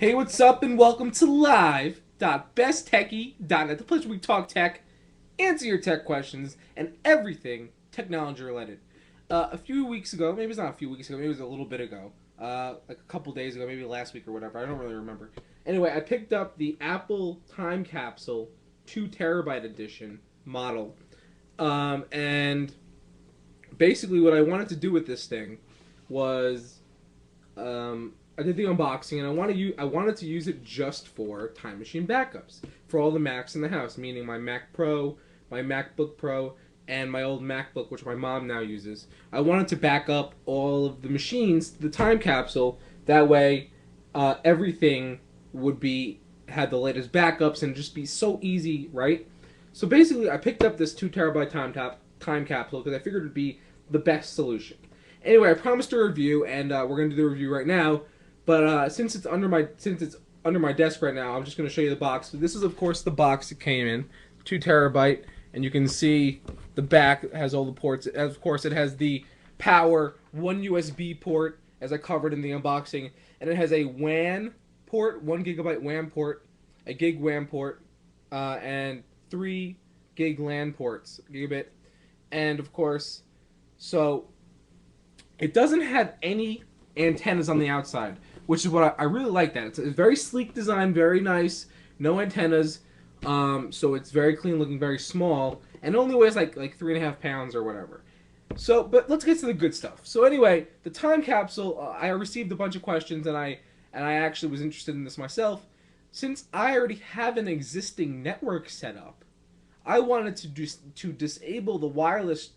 Hey, what's up, and welcome to live.besttechy.net, the place where we talk tech, answer your tech questions, and everything technology related. A few weeks ago, maybe it's not a few weeks ago, maybe it was a little bit ago, like a couple days ago, maybe last week or whatever, I don't really remember. Anyway, I picked up the Apple Time Capsule 2 terabyte edition model, and basically what I wanted to do with this thing was I did the unboxing, and I wanted to use it just for Time Machine backups for all the Macs in the house, meaning my Mac Pro, my MacBook Pro, and my old MacBook, which my mom now uses. I wanted to back up all of the machines to the time capsule. That way, everything would be had the latest backups and just be so easy, right? So basically, I picked up this 2 terabyte time capsule because I figured it would be the best solution. Anyway, I promised a review, and we're going to do the review right now. But since it's under my desk right now, I'm just going to show you the box. So this is, of course, the box it came in, 2 terabyte, and you can see the back has all the ports. Of course, it has the power, one USB port, as I covered in the unboxing, and it has a WAN port, 1 gigabyte WAN port, a gig WAN port, and 3 gig LAN ports, gigabit, and of course, so it doesn't have any antennas on the outside, which is what I really like. That it's a very sleek design, very nice, no antennas, so it's very clean looking, very small, and it only weighs like 3.5 pounds or whatever. So, but let's get to the good stuff. So anyway, the time capsule. I received a bunch of questions, and I actually was interested in this myself. Since I already have an existing network set up, I wanted to disable the wireless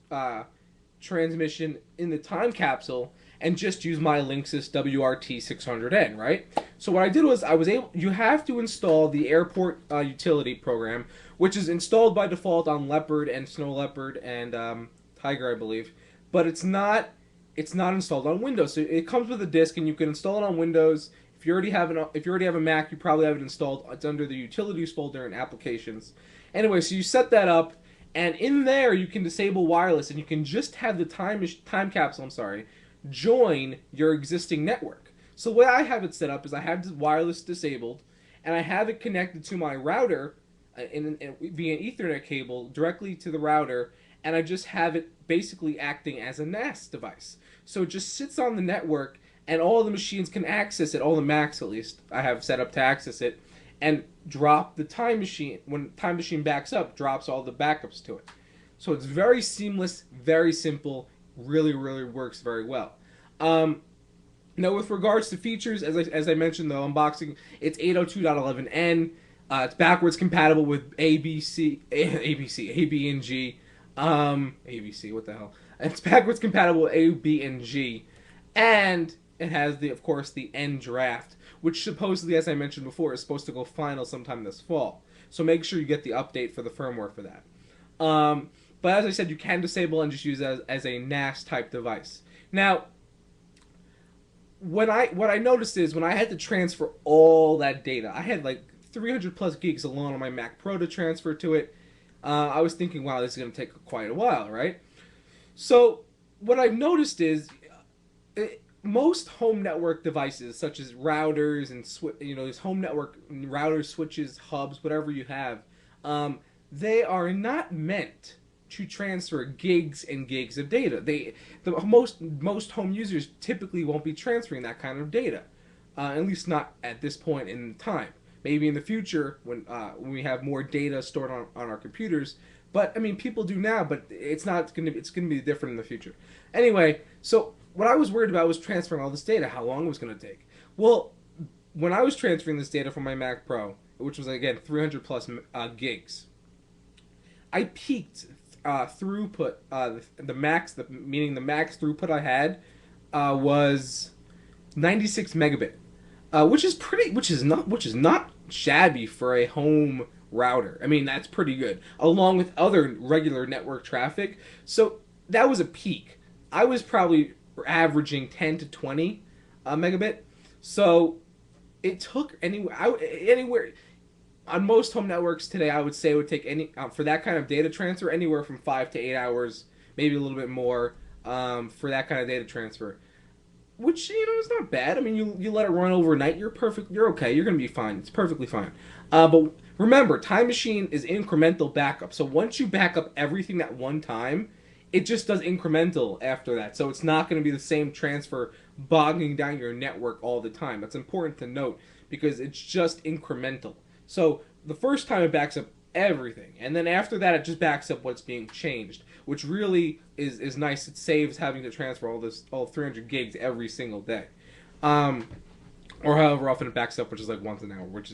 transmission in the time capsule and just use my Linksys WRT600N, right? So what I did was you have to install the airport utility program, which is installed by default on Leopard and Snow Leopard and Tiger, I believe, but it's not installed on Windows. So it comes with a disk, and you can install it on Windows. If you already have a Mac, you probably have it installed. It's under the Utilities folder and Applications. Anyway, so you set that up, and in there you can disable wireless, and you can just have the time capsule. I'm sorry, join your existing network. So the way I have it set up is I have the wireless disabled, and I have it connected to my router via an Ethernet cable directly to the router, and I just have it basically acting as a NAS device. So it just sits on the network, and all the machines can access it, all the Macs at least I have set up to access it, and drop the time machine. When time machine backs up, drops all the backups to it. So it's very seamless, very simple, really, really works very well. Um, Now, with regards to features, as I mentioned, the unboxing, it's 802.11n. It's backwards compatible with ABC, ABC, A, B, and G. ABC, what the hell? It's backwards compatible with A, B, and G. And it has, of course, the N draft, which supposedly, as I mentioned before, is supposed to go final sometime this fall. So make sure you get the update for the firmware for that. But as I said, you can disable and just use it as a NAS type device. Now, what I noticed is when I had to transfer all that data, I had like 300 plus gigs alone on my Mac Pro to transfer to it. I was thinking, wow, this is going to take quite a while, right? So what I've noticed is most home network devices, such as routers and these home network routers, switches, hubs, whatever you have, they are not meant to transfer gigs and gigs of data. Most home users typically won't be transferring that kind of data, at least not at this point in time. Maybe in the future when we have more data stored on our computers. But I mean, people do now, but it's gonna be different in the future. Anyway, so what I was worried about was transferring all this data, how long it was gonna take. Well, when I was transferring this data from my Mac Pro, which was again 300 plus gigs, I peaked throughput. Meaning the max throughput I had was 96 megabit, which is not shabby for a home router. I mean, that's pretty good, along with other regular network traffic. So that was a peak. I was probably averaging 10 to 20 megabit. So it took anywhere on most home networks today. I would say it would take for that kind of data transfer anywhere from 5 to 8 hours, maybe a little bit more, for that kind of data transfer. which is not bad. I mean, you let it run overnight, you're perfect. You're okay. You're gonna be fine. It's perfectly fine. But remember, Time Machine is incremental backup. So once you back up everything at one time, it just does incremental after that. So it's not going to be the same transfer bogging down your network all the time. That's important to note because it's just incremental. So the first time it backs up everything, and then after that it just backs up what's being changed, which really is nice. It saves having to transfer all 300 gigs every single day, um, or however often it backs up, which is like once an hour, which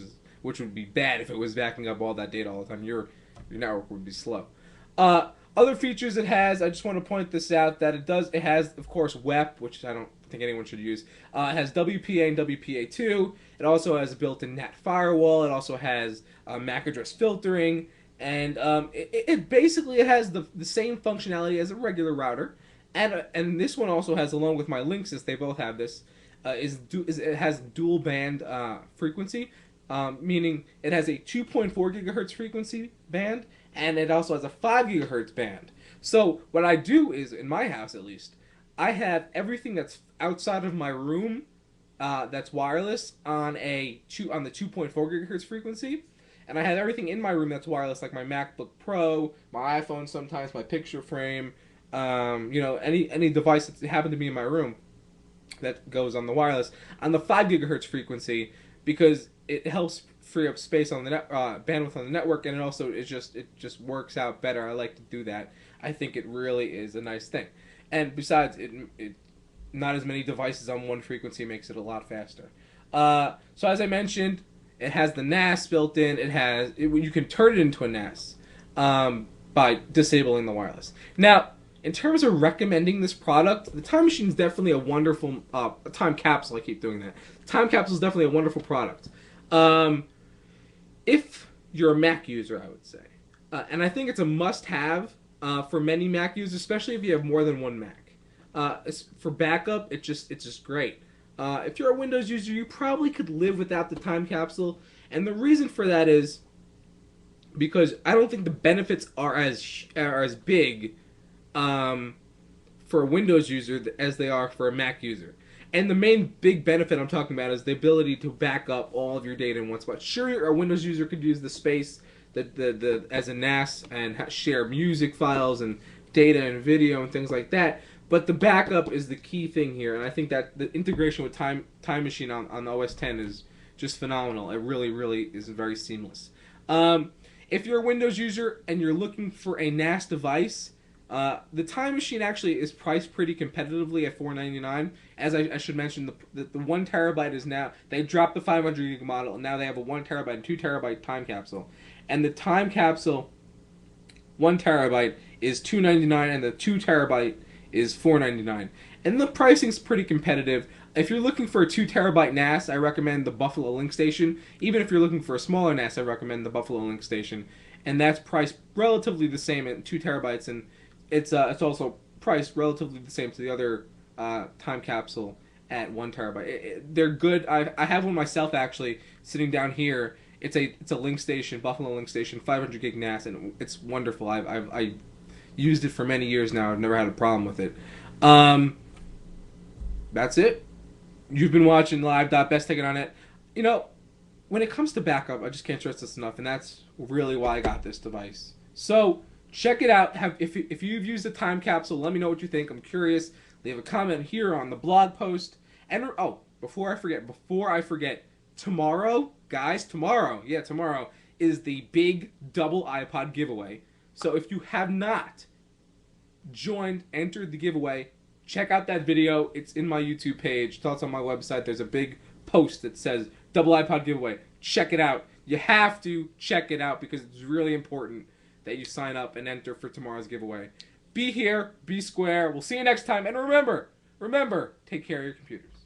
would be bad if it was backing up all that data all the time. Your network would be slow. Other features it has, I just want to point this out that it has of course WEP, which I don't think anyone should use. It has WPA and WPA2. It also has a built-in NAT firewall. It also has MAC address filtering, and it basically it has the same functionality as a regular router, and this one also has, along with my Linksys, they both have this. It has dual band frequency, meaning it has a 2.4 gigahertz frequency band, and it also has a 5 gigahertz band. So what I do is, in my house at least, I have everything that's outside of my room that's wireless on the 2.4 gigahertz frequency, and I have everything in my room that's wireless, like my MacBook Pro, my iPhone, sometimes my picture frame, any device that happened to be in my room that goes on the wireless on the 5 gigahertz frequency, because it helps free up space on the bandwidth on the network, and it just works out better. I like to do that. I think it really is a nice thing, and besides, it not as many devices on one frequency makes it a lot faster. So as I mentioned, it has the NAS built in. You can turn it into a NAS by disabling the wireless. Now, in terms of recommending this product, the Time Machine is definitely a wonderful Time Capsule. I keep doing that. Time Capsule is definitely a wonderful product. If you're a Mac user, I would say, and I think it's a must-have for many Mac users, especially if you have more than one Mac. For backup, it's just great. If you're a Windows user, you probably could live without the Time Capsule, and the reason for that is because I don't think the benefits are as big for a Windows user as they are for a Mac user. And the main big benefit I'm talking about is the ability to back up all of your data in one spot. Sure, a Windows user could use the space as a NAS and share music files and data and video and things like that. But the backup is the key thing here, and I think that the integration with Time Machine on OS 10 is just phenomenal. It really, really is very seamless. If you're a Windows user and you're looking for a NAS device, the Time Machine actually is priced pretty competitively at $499. As I should mention, the 1 terabyte is now, they dropped the 500 gig model, and now they have a 1 terabyte and 2 terabyte Time Capsule. And the Time Capsule 1 terabyte is $299, and the 2 terabyte is $499. And the pricing's pretty competitive. If you're looking for a 2 terabyte NAS, I recommend the Buffalo Link Station. Even if you're looking for a smaller NAS, I recommend the Buffalo Link Station. And that's priced relatively the same at 2 terabytes, and it's also priced relatively the same to the other Time Capsule at 1 terabyte. They're good. I have one myself actually sitting down here. It's a Link Station, Buffalo Link Station, 500 gig NAS, and it's wonderful. I used it for many years now. I've never had a problem with it. That's it. You've been watching Live.Best Take It On It. When it comes to backup, I just can't stress this enough, and that's really why I got this device. So check it out. If you've used the Time Capsule, let me know what you think. I'm curious. Leave a comment here on the blog post. And before I forget, tomorrow is the big double iPod giveaway. So if you have not entered the giveaway, check out that video. It's in my YouTube page. It's also on my website. There's a big post that says double iPod giveaway. Check it out. You have to check it out because it's really important that you sign up and enter for tomorrow's giveaway. Be here, be square. We'll see you next time. And remember, take care of your computers.